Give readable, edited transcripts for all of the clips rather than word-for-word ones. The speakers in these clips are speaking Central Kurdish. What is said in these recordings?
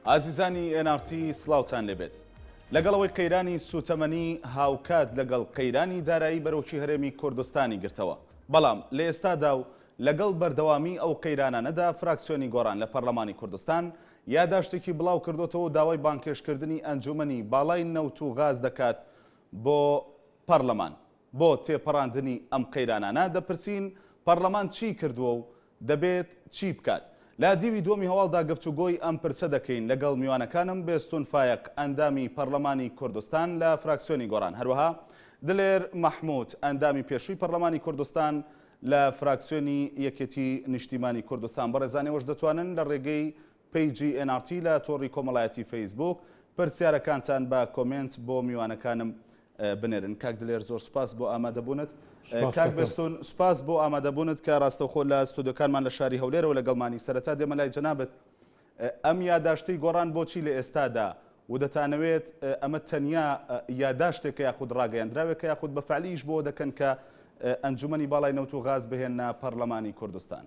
ئازیزانی NRT سڵاوتان لێبێت. لەگەڵەوەی قەیرانی سوتەمەنی هاوکات لەگەڵ قەیرانی دارایی بەرەوکی هەرێمی کوردستانی گرتەوە. بەڵام لە ئێستادا و لەگەڵ بەردەوامی ئەو قەیرانانەدا فراکسیۆنی گۆڕان لە پەرلەمانی کوردستان یاداشتێکی بڵاو کردوتەوە و داوای بانکێشکردنی ئەنجومەنی باڵای نەوت و غاز دەکات بۆ پەرلەمان. بۆ تێپەڕاندنی ئەم قەیرانانە دەپرسین پەرلەمان چی کردووە و دەبێت چی بکات. لا دیوی دومی هەواڵدا گفتوگۆی ئەم پرسە دەکەین لەگەڵ میوانەکانم بێستون فایق ئەندامی پەرلەمانی کوردستان لە فراکسیۆنی گۆڕان، هەروەها دلێر مەحموود ئەندامی پێشووی پەرلەمانی کوردستان لە فراکسیۆنی یەکێتی نیشتیمانی کوردستان. بەڕێزانەوەش دەتوانن لە ڕێگەی پیجی NRT لە تۆڕی کۆمەڵایەتی فەیسبوک پرسیارەکانتان بە کۆمنت بۆ میوانەکانم بنێرن. کاک دلێر زۆر سپاس بۆ ئامادەبوونت. کاک بێستون سپاس بۆ ئامادەبوونت کە ڕاستەوخۆ لە ستودیۆکانمان لە شاری هەولێرەوە لەگەڵمانی سەرەتا دێمە لای جەنابەت. ئەم یاداشتەی گۆڕان بۆچی لە ئێستادا و دەتانەوێت ئەمە تەنیا یاداشتێکە یاخود ڕاگەیاندراوێکە یاخود بە فعلیش بۆ دەکەن کە ئەنجومەنی باڵای نەوت و غاز بهێنە پەرلەمانی کوردستان؟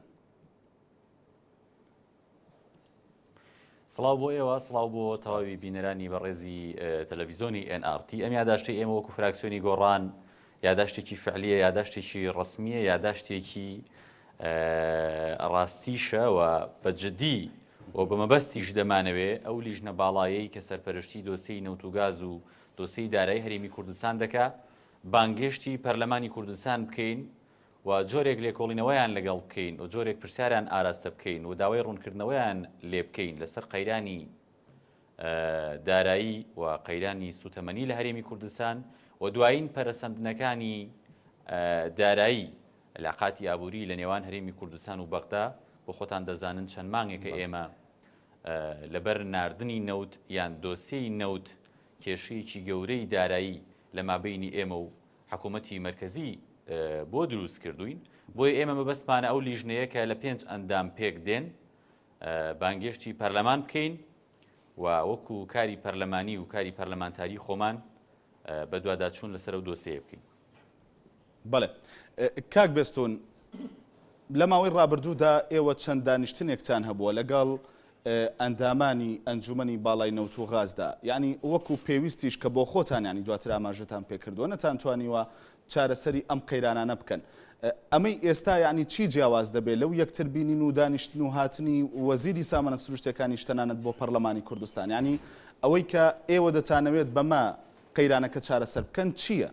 سڵاو بۆ ئێوە، سڵاو بۆ تەواوی بینەرانی بەڕێزی تەلەڤیزۆنی NRT. ئەم یاداشتی ئێمە وەکو فراکسیۆنی گۆڕان یاداشتێکی فعلیە، یاداشتێکی ڕسمیە، یاداشتێکی ڕاستیشە و بەجددی و بەمەبەستیش دەمانەوێ ئەو لیژنە باڵایەی کە سەرپەرشتی دۆسیی نەوت و گاز و دۆسیی دارایی هەرێمی کوردستان دەکا بانگێشتی پەرلەمانی کوردستان بکەین و جۆرێک لێکۆڵینەوەیان لەگەڵ بکەین و جۆرێک پرسیاریان ئاراستە بکەین و داوای ڕوونکردنەوەیان لێ بکەین لەسەر قەیرانی دارایی و قەیرانی سوتەمەنی لە هەرێمی کوردستان و دوایین پەرەسەندنەکانی دارایی علاقاتی ئابووری لە نێوان هەرێمی کوردستان و بەغدا بۆ خۆتان دەزانن چەند مانگێکە ئێمە لەبەر ناردنی نەوت یان دۆسیەی نەوت کێشەیەکی گەورەی دارایی لە مابەینی ئێمە و حکوومەتی مەرکەزی بۆ دروست کردوین. بۆیە ئێمە مەبەستمانە ئەو لیژنەیە کە لە 5 ئەندام پێک دێن بانگێشتی پەرلەمان بکەین و وەکو کاری پەرلەمانی و کاری پەرلەمانتاری خۆمان بە دوواداچوون لەسەر ئەو دۆسیە بکەین. بەڵێ کاک بێستون، لە ماوەی ڕابردوودا ئێوە چەند دانیشتنێکتان هەبووە لەگەڵ ئەندامانی ئەنجومەنی باڵای نەوت و غازدا، یعنی وەکو پێویستیش کە بۆ خۆتان ینی دواتر ئاماژەتان پێکردووە نەتان توانیوە چارەسەری ئەم قەیرانانە بکەن. ئەمەی ئێستا ینی چی جیاواز دەبێت لەو یەکتر بینین و دانیشتن و هاتنی وەزیری سامانە سروشتەکانی تەنانەت بۆ پەرلەمانی کوردستان، ینی ئەوەی کە ئێوە دەتانەوێت بەمە قەیرانەکە چارەسەر بکەن چییە؟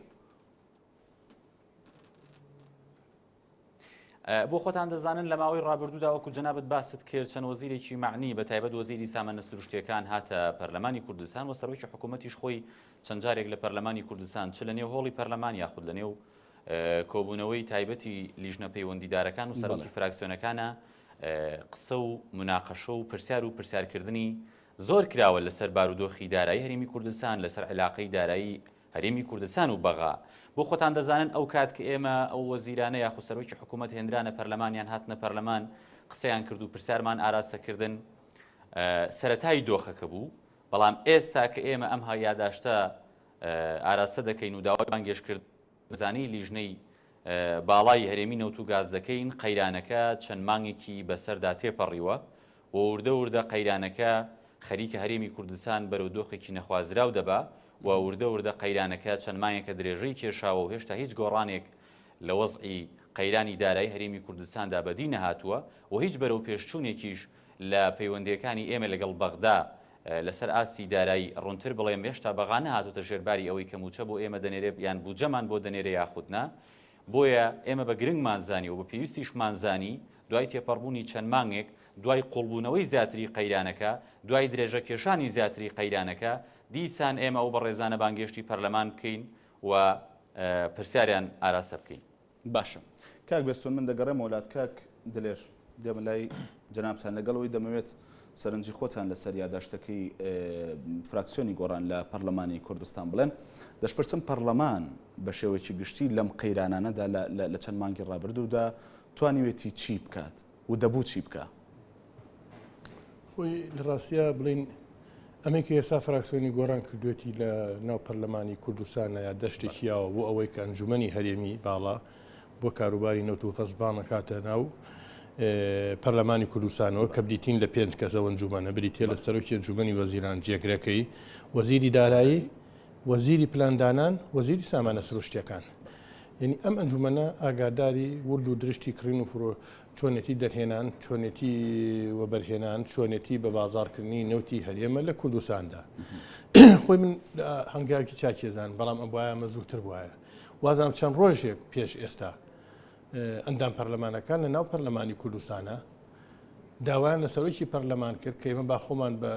بۆ خۆتان دەزانن لە ماوەی ڕابردوودا وەکو جەنابەت باست کرد چەند وەزیرێکی معنی بە تایبەت وەزیری سامانە سروشتیەکان هاتە پەرلەمانی کوردستان و سەرۆکی حکوومەتیش خۆی چەند جارێک لە پەرلەمانی کوردستان چ لە نێو هۆڵی پەرلەمان یاخود لە نێو کۆبوونەوەی تایبەتی لیژنە پەیوەندیدارەکان و سەرۆکی فراکسیۆنەکانە قسە و مناقەشە و پرسیار و پرسیارکردنی زۆر کراوە لەسەر بارودۆخی دارایی هەرێمی کوردستان، لەسەر علاقەی دارایی هەرێمی کوردستان و بەغا. بۆ خۆتان دەزانن ئەو کات کە ئێمە ئەو وەزیرانە یاخود سەرۆکی حکوومەت هێنرانە پەرلەمانیان هاتنە پەرلەمان قسەیان کرد و پرسیارمان ئاراستەکردن سەرەتای دۆخەکە بوو. بەڵام ئێستا کە ئێمە ئەم یاداشتە ئاراستە دەکەین و داوای بانگێشکرد بزانەی لیژنەی باڵای هەرێمی نەوت و گاز دەکەین قەیرانەکە چەند مانگێکی بەسەردا تێپەڕیوە و وردە وردە قەیرانەکە خەریکە هەرێمی کوردستان بەرەو دۆخێکی نەخوازراو دەبا و وردە وردە قەیرانەکە چەند مانگێکە درێژەی کێشاوە و هێشتا هیچ گۆڕانێک لە وەزعی قەیرانی دارایی هەرێمی کوردستاندا بەدی نەهاتووە و هیچ بەرەو پێشچوونێکیش لە پەیوەندیەکانی ئێمە لەگەڵ بەغدا لەسەر ئاسی دارایی ڕوونتر بڵێم هێشتا بەغا نەهاتوتە ژێرباری ئەوەی کە موچە بۆ ئێمە دەنێرێ یان بوجەمان بۆ دەنێرە یاخودنا. بۆیە ئێمە بە گرنگمان زانی و بە پێویستیشمان زانی دوای تێپەڕبوونی چەند مانگێک، دوای قوڵبوونەوەی زیاتری قەیرانەکە، دوای درێژە کێشانی زیاتری قەیرانەکە، دیسان ئێمە ئەو بەڕێزانە بانگێشتی پەرلەمان بکەین و پرسیاریان ئاراستە بکەین. باشە کاک بێستون، من دەگەڕێم وڵات. کاک دلێر دێمە لای جەنابتان لەگەڵەوەی دەمەوێت سەرنجی خۆتان لەسەر یاداشتەکەی فراکسیۆنی گۆڕان لە پەرلەمانی کوردستان بڵێن. دەشپرسم پەرلەمان بە شێوەیەکی گشتی لەم قەیرانانەدا لە چەند مانگی ڕابردوودا توانیوێتی چی بکات و دەبوو چی بکە؟ خۆی لە ڕاستیە بڵین ئەمەی کە ئێستا فراکسیۆنی گۆڕان کردوێتی لە ناو پەرلەمانی کوردستانە یا دەشتێکیاوە بۆ ئەوەی کە ئەنجومەنی هەرێمی باڵا بۆ کاروباری نەوت و غەزبان نەکاتە ناو پەرلەمانی کوردستانەوە کە بریتین لە 5 کەسەوە ئەنجومەنە بریتێ لە سەرۆکی ئەنجومەنی وەزیران جێگرەکەی وەزیری دارایی وەزیری پلاندانان وەزیری سامانە سروشتیەکان یعنی ئەم ئەنجومەنە ئاگاداری ورد و درشتی کڕین و فرۆ چۆنێتی دەرهێنان چۆنێتی وەبەرهێنان چۆنێتی بە بازارکردنی نەوتی هەرێمە لە کوردستاندا خۆی من هەنگاوی چاکێزان بەڵام ئەم وایە ئەمە زووتر وایە وازام چەند ڕۆژێک پێش ئێستا ئەندام پەرلەمانەکان لە ناو پەرلەمانی کوردستانە داوایان لە سەرۆکی پەرلەمان کرد کە ئێمە با خۆمان بە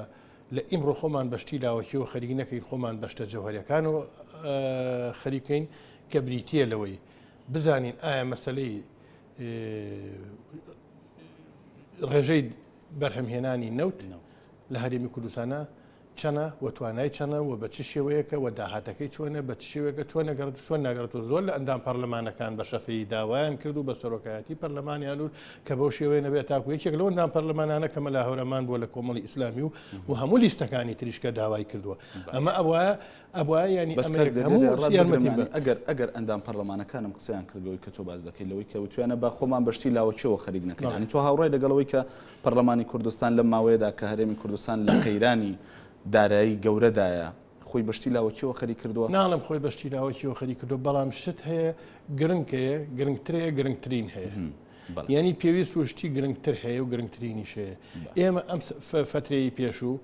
لە ئیمڕۆ خۆمان بەشتی لاوەکیەوە خەریک نەکەین خۆمان بەشتە جەوهەریەکان و خەریکەین کە بریتیە لەوەی بزانین ئایا مەسلەی ڕێژەی بەرهەمهێنانی نەوت لە هەرێمی کوردستانە چەنە و توانای چەنە و بە چ شێوەیەکە و داهاتەکەی چۆنە بە چ شێوەیەکە چۆن نەگەڕێتەوە زۆر لە ئەندام پەرلەمانەکان بە شەفەی داوایان کرد و بە سەرۆکایەتی پەرلەمانیان و کە بەو شێوەیە نەبێت تاکو یەکێک لەو ئەندام پەرلەمانانە کە مەلا هەورەمان بووە لە کۆمەڵی ئیسلامی و هەموو لیستەکانی تریشکە داوای کردووە ئەمە ئەوە ینی ئەگەر ئەندام پەرلەمانەکانم قسەیان کردەوەی کە تۆ باز دەکەی لەوەی کە وتوانە با خۆمان بەشتی لاوەکیەوە خەریک نەکەین ینی تۆ هاوڕای لەگەڵەوەی کە پەرلەمانی کوردستان لەم ماوەیەدا کە هەرێمی کوردستان لە قەیرانی دارایی گەورەدایە خۆی بەشتی لاوەکیەوە خەریک کردووە ناڵم خۆی بەشتی لاوەکیەوە خەریک کردو بەڵام شت هەیە گرنگەیە گرنگترەیە گرنگترین هەیە ینی پێویست وشتی گرنگتر هەیە و گرنگترینیش هەیە ئێمە ئەم فترەی پێشوو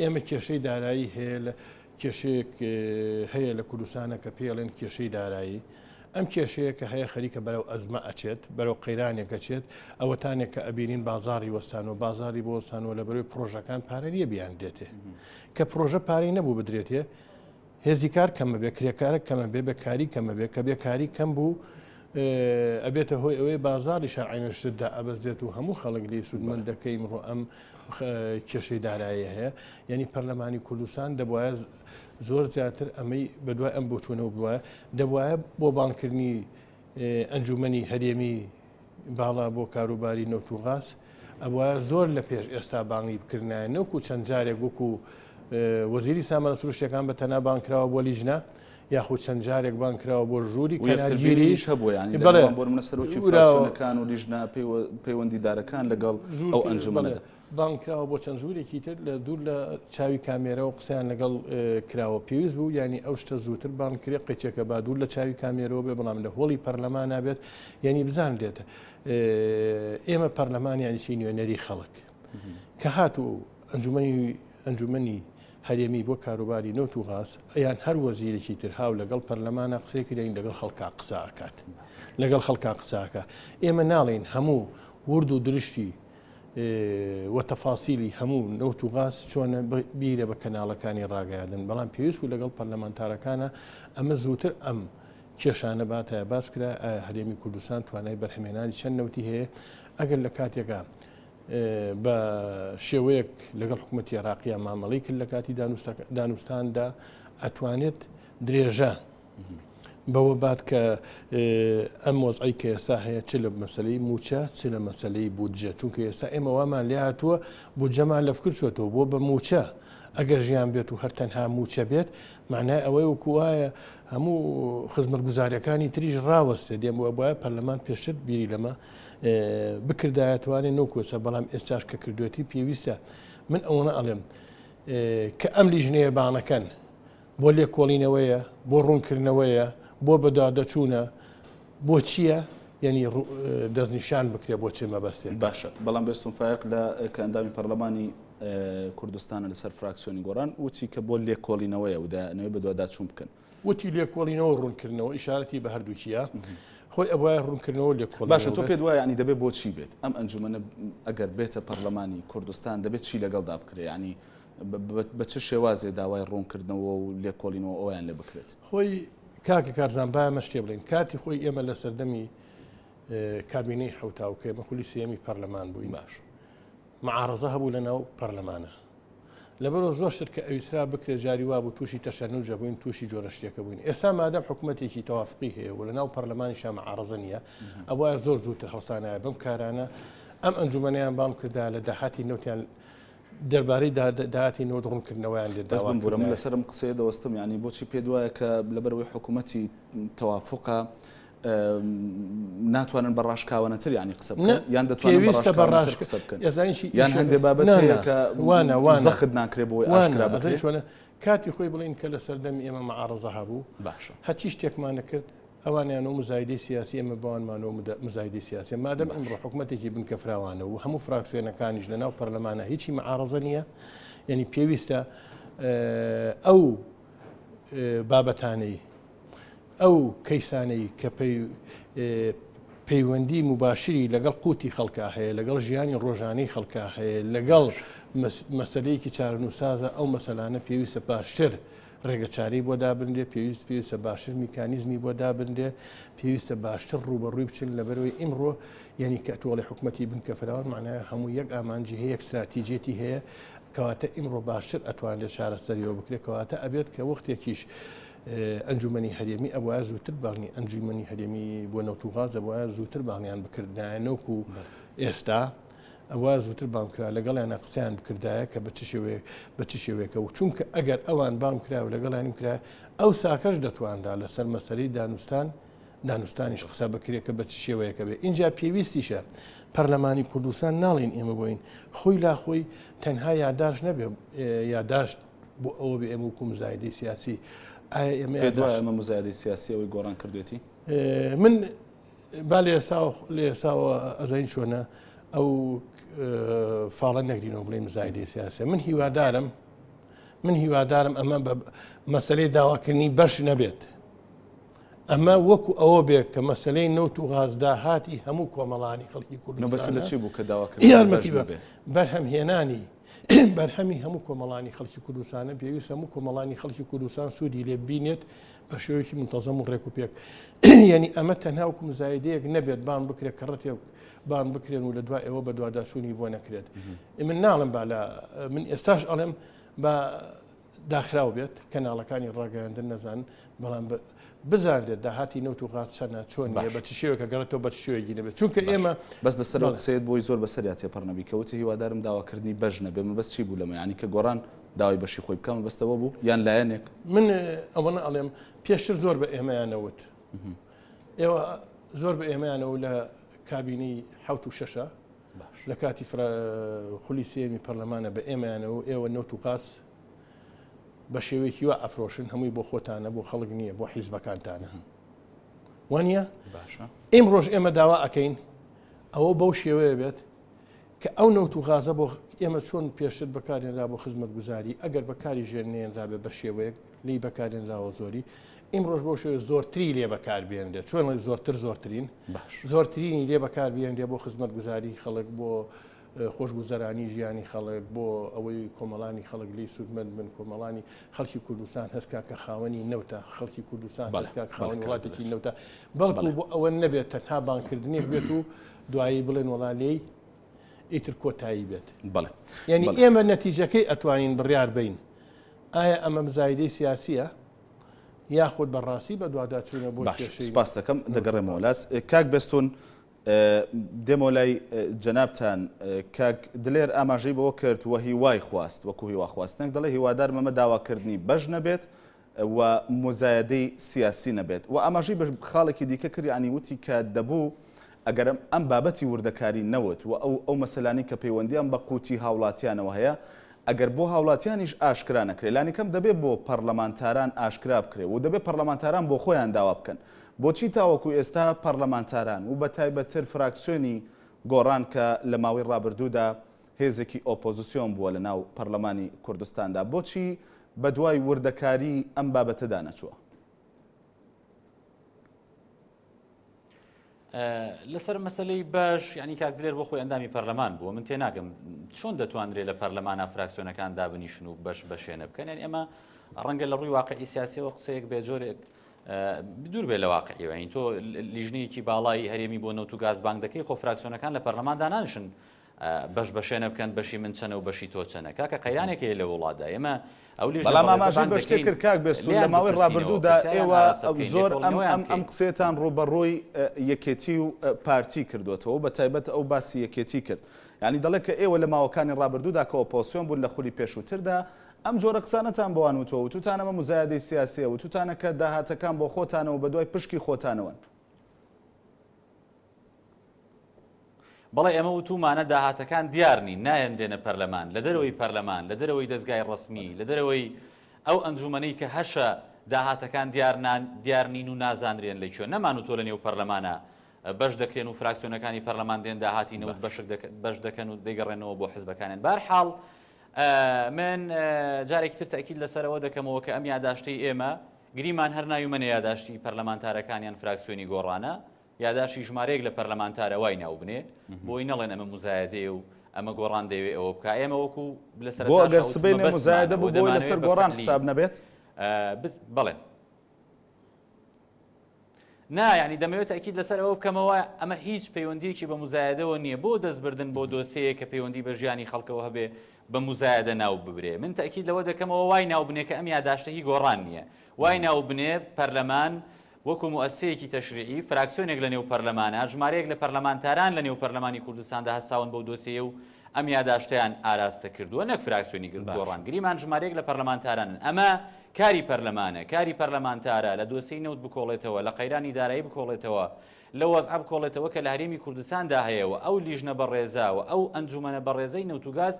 ئێمە کێشەی دارایی هەیە لە کێشەیەک هەیە لە کوردستانە کە پێڵێن کێشەی دارایی ئەم کێشەیە کە هەیە خەریکە بەرەو ئەزمە ئەچێت بەرەو قەیرانێکە چێت ئەوەتانێک کە ئەبینین بازاری وەستان و بازاری بۆ وەستانەوە لە بەروی پرۆژەکان پارەریە بیان دێتێ کە پرۆژە پارەی نەبوو بدرێتێ هێزی کار کەمە بێ کرێکارە کەمە بێ بەکاری کەمە بێ کە بێکاری کەم بوو ئەبێتە هۆی ئەوەی بازاری شارعینەشتدا ئەبەزێت و هەموو خەڵک لی سوودمەند دەکەی ڕۆ ئەم کێشەی دارایی هەیە یعنی پەرلەمانی کوردستان دەبواە زۆر زیاتر ئەمەی بەدوای ئەم بۆ چوونەوە بووە دەبواە بۆ بانکردنی ئەنجومەنی هەرێمی باڵا بۆ کاروباری نەوت و غاز ئەوە زۆر لە پێش ئێستا بانگی بکردنایە نەوەکو چەند جارێک وەکو وەزیری سامانە سروشتەکان بە تەنها بانکراوە بۆ لیژنە یاخود چەند جارێک بانکراوە بۆ ژووری کەناگیریش هەبووە ینی بۆ منە سەرۆکی فراکسیۆنەکان و لیژنە پەیوەندیدارەکان لەگەڵ ئەو ئەنجومەنەدا بانکراوە بۆ چەند ژوورێکی تر لە دوور لە چاوی کامێرەوە قسەیان لەگەڵ کراوە پێویست بوو ینی ئەو شتە زووتر بانکرێ قەچێکە با دوور لە چاوی کامێرەوە بێ بەڵام لە هۆڵی پەرلەمان نابێت ینی بزان دێتە ئێمە پەرلەمان ینی چی نوێنەری خەڵک کە هاتوو ئەنجومەنی هەرێمی بۆ کاروباری نەوت و غاز ئەیان هەر وەزیرێکی تر هاو لەگەڵ پەرلەمانە قسەی کردین لەگەڵ خەڵکا قسە ئاکات لەگەڵ خەڵکا قساکە ئێمە ناڵین هەموو ورد و درشتی وتەفاسیلی هەموو نەوت و غاز چۆنە بیرە بە کەناڵەکانی ڕاگەیاندن بەڵام پێویست بوو لەگەڵ پەرلەمانتارەکانە ئەمە زووتر ئەم کێشانە باتە باس کرا هەرێمی کوردستان توانای بەرهەمێنانی چەند نەوتی هەیە ئەگەر لە کاتێکە بە شێوەیەک لەگەڵ حکوومەتی عێراقیە مامەڵی کرد لە کاتی دانوستاندا ئەتوانێت درێژە بەوە بات کە ئەم وەزعی کە ئێستا هەیە چ لە مەسلەی موچە چ لە مەسلەی بودجە چونکە ئێستا ئێمە وامان لێ هاتووە بودجەمان لە فکر چۆتەوە بۆ بە موچە ئەگەر ژیان بێت و هەرتەنها موچە بێت معنای ئەوەی وەکو وایە هەموو خزمەتگوزاریەکانی تریش ڕاوەستێ دێم وایە پەرلەمان پێشتر بیری لەمە بکردایەتوانێت نەوکوسە بەڵام ئێستاش کە کردوێتی پێویستە من ئەوەنە ئەڵێم کە ئەم لیژنەیە بانەکەن بۆ لێکۆڵینەوەیە بۆ ڕوونکردنەوەیە بۆ بەدادەچوونە بۆ چییە ینی دەستنیشان بکرێ بۆ چێ مەبەستێ باشە بەڵام بێستون فایق لە کە ئەندامی پەرلەمانی کوردستانە لەسەر فراکسیۆنی گۆڕان وتی کە بۆ لێکۆڵینەوەیە و دانەوەی بەداداچوون بکەن وتی لێکۆڵینەوە ڕوونکردنەوە ئیشارەتی بە هەردووکیە خۆی ئەوە ڕوونکردنەوە لێکۆڵ باشە تۆ پێ دوایە ینی دەبێت بۆ چی بێت ئەم ئەنجومەنە ئەگەر بێتە پەرلەمانی کوردستان دەبێت چی لەگەڵدا بکرێ ینی بە چه شێوازێ داوای ڕوونکردنەوە و لێکۆڵینەوە ئەویان لێ بکرێت خۆی کاکە کارزان باە مەشتێ بڵین کاتی خۆی ئێمە لە سەردەمی کابینەی حوتاوکە ئێمە خولی سێمی پەرلەمان بووین باش معارەزە هەبوو لەناو پەرلەمانە لەبەرەوە زۆر شت کە ئەویسرا بکرێت جاری وا بوو تووشی تەشەنوجە بووین تووشی جۆرە شتێکە بووین ئێستا مادەم حکوومەتێکی تەوافقی هەیە و لەناو پەرلەمانیشا معارەزە نییە ئەوە زۆر زووتر هەڵسانایە بەم کارانە ئەم ئەنجومەنیان بام کردا لە داهاتی نەوتیان دەربارەی داهاتی نەوت ڕوونکردنەوەیان دەست بم بورە لەسەرم قسەیە دەوەستم ینی بۆچی پێ دوایە کە لەبەرەوەی حکوومەتی تەوافقە ناتوانن بەڕاشکاوانەتر ینی قسە بکەن یان دەتوانن بەڕاشکاوانەتر قسە بکەن یان هەندێک بابەتەیە کە زەخت ناکرێت بۆی ئاشکرا بکرێت کاتی خۆی بڵین کە لە سەردەمی ئێمە مەعارەزە هەبوو باشە هەچی شتێکمان نەکرد ئەوانیانەوە مزایدەی سیاسی ئێمە بەوانمانەوە مزایدەی سیاسی مادەم ئەمڕۆ حکوومەتێکی بنکە فراوانە و هەموو فراکسیۆنەکانیش لەناو پەرلەمانە هیچی مەعارەزە نییە یعنی پێویستە ئەو بابەتانەی ئەو کەیسانەی کە پەیوەندی مباشری لەگەڵ قوتی خەڵکا هەیە لەگەڵ ژیانی ڕۆژانەی خەڵکا هەیە لەگەڵ مەسلەیەکی چارەنووسازە ئەو مەسەلانە پێویستە باشتر ڕێگەچاری بۆ دابنرێ پێویستە باشتر میکانیزمی بۆ دابنرێ پێویستە باشتر ڕوبەڕووی بچن لەبەرەوەی ئیمڕۆ یعنی کە تۆڵی حکوومەتی بنکە فراوان معناە هەموو یەک ئامانجی هەیە یەک استراتیجێتی هەیە کەواتە ئیمڕۆ باشتر ئەتوانێت چارەسەریەوە بکرێت کەواتە ئەبێت کە وەختێکیش ئەنجومەنی هەرێمی ئەوە زووتر باغنی ئەنجومەنی هەرێمی بۆ نەوتوغاز ئەوە زووتر باغنیان بکردنەوەکو ئێستا ئەوە زووتر بامکرا لەگەڵیانە قسەیان بکردایە کە بە چ شێوەیەکە و چونکە ئەگەر ئەوان بام کرا و لەگەڵیانم کرا ئەو ساکەش دەتواندا لەسەر مەسەری دانوستانیش قسە بکرێت کە بە چ شێوەیەکە بێ اینجا پێویستیشە پەرلەمانی کوردستان ناڵین ئێمە بۆین خۆی لا خۆی تەنها یادداشت نەبێ یادداشت بۆ ئەوە بێ ئێمە وکو مزایدەی سیاسی ئێمە مزایدەی سیاسی ئەوەی گۆڕان کردوێتی من با لە ئێساوە ئەزین چۆنە ئەو فاڵە نەگرینەوە بڵێ مزایدەی سیاسە من هیوادارم ئەمە بە مەسلەی داواکردنی بەش نەبێت ئەمە وەکو ئەوە بێت کە مەسلەی نەوت و غازداهاتی هەموو کۆمەڵانی خەڵکی کوردستان لە چی بوو کە داواکردن بەرهەمهێنانی بەرهەمی هەموو کۆمەڵانی خەڵکی کوردستانە پێویست هەموو کۆمەڵانی خەڵکی کوردستان سوودی لێ بینێت بە شێوەیەکی منتەزەم و ڕێک و پێک یعنی ئەمە تەنها وەکو مزایدەیەک نەبێت بان بکرێت کە ڕەتێک بان بکرێن و لە دوای ئەوە بە دوواداچوونی بۆ نەکرێت من ناڵم من ئێستاش ئەڵێم بە داخراو بێت کەناڵەکانی ڕاگەیاندن نەزانن بەڵام بزانێت داهاتی نەوت و غاز چەنە چۆن بە چ شێوەکە گەڕێتەوە بە شێوەیەکی نەبێت چونکە ئێمە بەس لەسەر قسەیت بۆی زۆر بەسەریات پەڕنەبی کەوتی هیوادارم داواکردنی بەش نەبێ من بەس چی بوو لەمە ینی کە گۆڕان داوای بەشی خۆی بکەم بەستەوە بوو یان لایەنێک من ئەوەنە ئەڵێم پێشتر زۆر بە ئێمەیانەوت ئێوە زۆر بە ئێمەیانەوە لە کابینی حوت و شەشە لە کاتی خولی سێمی پەرلەمانە بە ئێمەیانەوە ئێوە نەوت و قاس بە شێوەیەکی وە ئەفرۆشن هەمووی بۆ خۆتانە بۆ خەڵک نییە بۆ حیزبەکانتانە وانە ئێمڕۆژ ئێمە داوا ئەەکەین ئەوە بەو شێوەیە بێت کە ئەو نەوت و غازە بۆ ئێمە چۆن پێشتر بەکارێنرا بۆ خزمەت گوزاری ئەگەر بەکاری ژێرنێنرا بێ بە شێوەیەک لی بەکارێنراوە زۆری ئیمڕۆژ بۆ شێوە زۆرتری لێ بەکاربێنرێت چۆن زۆرترینی لێ بەکاربێنرێ بۆ خزمەت گوزاری خەڵک بۆ خۆشگوزەرانی ژیانی خەڵک بۆ ئەوەی کۆمەڵانی خەڵک لی سوودمەند من کۆمەڵانی خەڵکی کوردستان هەستکا کە خاوەنی نەوتە خەڵکی کوردستان هەستکا خاوەنی وڵاتێکی نەوتە بەڵکو بۆ ئەوە نەبێت تەنها بانکردنێک بێت و دوایی بڵێن وەڵالەی ئیتر کۆتایی بێت بەڵێ یعنی ئێمە نەتیجەکەی ئەتوانین بڕیار بین ئایا ئەمە مزایدەی سیاسیە یاخود بەڕاستی بە دوواداچوونە بۆ سپاس دەکەم دەگەڕێمە وڵات کاک بەستون دێمە لای جەنابتان کاک دلێر ئاماژەی بەوە کرد وە هیوای خواست وەکو هیوا خواستنێک دەڵێ هیوادار مەمە داواکردنی بەش نەبێت و مزایدەی سیاسی نەبێت و ئاماژەی بە خاڵێکی دیکە کرد ینی وتی کە دەبوو ئەگەرم ئەم بابەتی وردەکاری نەوت و ئەو مەسەلانی کە پەیوەندیان بە قوتی هاوڵاتیانەوە هەیە ئەگەر بۆ هاوڵاتیانیش ئاشکرا نەکرێت لانی کەم دەبێت بۆ پەرلەمانتاران ئاشکرا بکرێت و دەبێت پەرلەمانتاران بۆ خۆیان داوا بکەن بۆچی تاوەکو ئێستا پەرلەمانتاران و بە تایبەتتر فراکسیۆنی گۆڕان کە لە ماوەی ڕابردوودا هێزێکی ئۆپۆزیسیۆن بووە لە ناو پەرلەمانی کوردستاندا بۆچی بە دوای وردەکاری ئەم بابەتەدا نەچووە لەسەر مەسلەی باش ینی کاک دلێر بۆ خۆی ئەندامی پەرلەمان بووە من تێناگەم چۆن دەتوانرێت لە پەرلەمانە فراکسیۆنەکان دابنیشن و بەش بەشێنە بکەن یعنی ئەمە ڕەنگە لە ڕووی واقعی سیاسیەوە قسەیەک بێ جۆرێک دوور بێ لە واقعیەوە این تۆ لیژنەیەکی باڵای هەرێمی بۆ نەوت و گاز بانک دەکەی خۆ فراکسیۆنەکان لە پەرلەماندا نانشن بەش بەشێنە بکەن بەشی من چەنە و بەشی تۆ چەنە کاکە قەیرانێکی لە وڵاتدا ئێمە ئەو بەڵام ئاماژەی بەشتێک کرد کاک بێستون لە ماوەی ڕابردوودا ئێوە زۆر ئەم قسێتان ڕوبەڕۆی یەکێتی و پارتی کردوێتەوە بە تایبەت ئەو باسی یەکێتی کرد ینی دەڵێ کە ئێوە لە ماوەکانی ڕابردوودا کە ئۆپۆزیسیۆن بوون لە خولی پێشووتردا ئەم جۆرە قسانەتان بۆوان وتۆ و توتانەمە مزایدەی سیاسیە و توتانە کە داهاتەکان بۆ خۆتانەوە بە دوای پشکی خۆتانەوەن بەڵێ ئێمە وتومانە داهاتەکان دیارنی نایەنرێنە پەرلەمان لە دەرەوەی پەرلەمان لە دەرەوەی دەستگای ڕسمی لە دەرەوەی ئەو ئەنجومەنەی کە هەشە داهاتەکان دیارنین و نازانرێن لە کوێ نەمان و تۆ لە نێو پەرلەمانە بەش دەکرێن و فراکسیۆنەکانی پەرلەمان دێن داهاتینەوە بەش دەکەن و دەیگەڕێنەوە بۆ حیزبەکانیان بەرحاڵ من جارێکی تر تەکید لەسەرەوە دەکەمەوە کە ئەم یاداشتەی ئێمە گریمان هەر ناویمەنە یاداشتی پەرلەمانتارەکانیان فراکسیۆنی گۆڕانە یاداشتی ژمارەیەک لە پەرلەمانتارە وای ناو بنێ بۆی نەڵێن ئەمە مزایدەیە و ئەمە گۆڕان دەوێت ئەوە بکە ئێمە وەکو لەسەر بۆ ئەگەر سبەی مزایدە بوو بۆی لەسەر گۆڕان حساب نەبێت بەڵێ نا یعنی دەمەوێت تاکید لەسەر ئەوە بکەمەوە ئەمە هیچ پەیوەندیەکی بە مزایدەوە نییە بۆ دەستبردن بۆ دۆسەیە کە پەیوەندی بە ژیانی خەڵکەوە هەبێ بە مزایدە ناو ببرێ من تاکید لەوە دەکەمەوە وای ناو بنێ کە ئەم یاداشتە هی گۆڕان نییە وای ناو بنێ پەرلەمان وەکو مؤسسەیەکی تەشریعی فراکسیۆنێک لە نێو پەرلەمانە ژمارەیەک لە پەرلەمانتاران لە نێو پەرلەمانی کوردستاندا هەساون بەو دۆسیە و ئەم یاداشتیان ئاراستە کردووە نەک فراکسیۆنی گۆڕان گریمان ژمارەیەک لە پەرلەمانتارانن ئەمە کاری پەرلەمانە کاری پەرلەمانتارە لە دۆسەی نەوت بکۆڵێتەوە لە قەیرانی دارایی بکۆڵێتەوە لە وەزع بکۆڵێتەوە کە لە هەرێمی کوردستاندا هەیەەوە ئەو لیژنە بەڕێزاوە ئەو ئەنجومەنە بەڕێزەی نەوت و گاز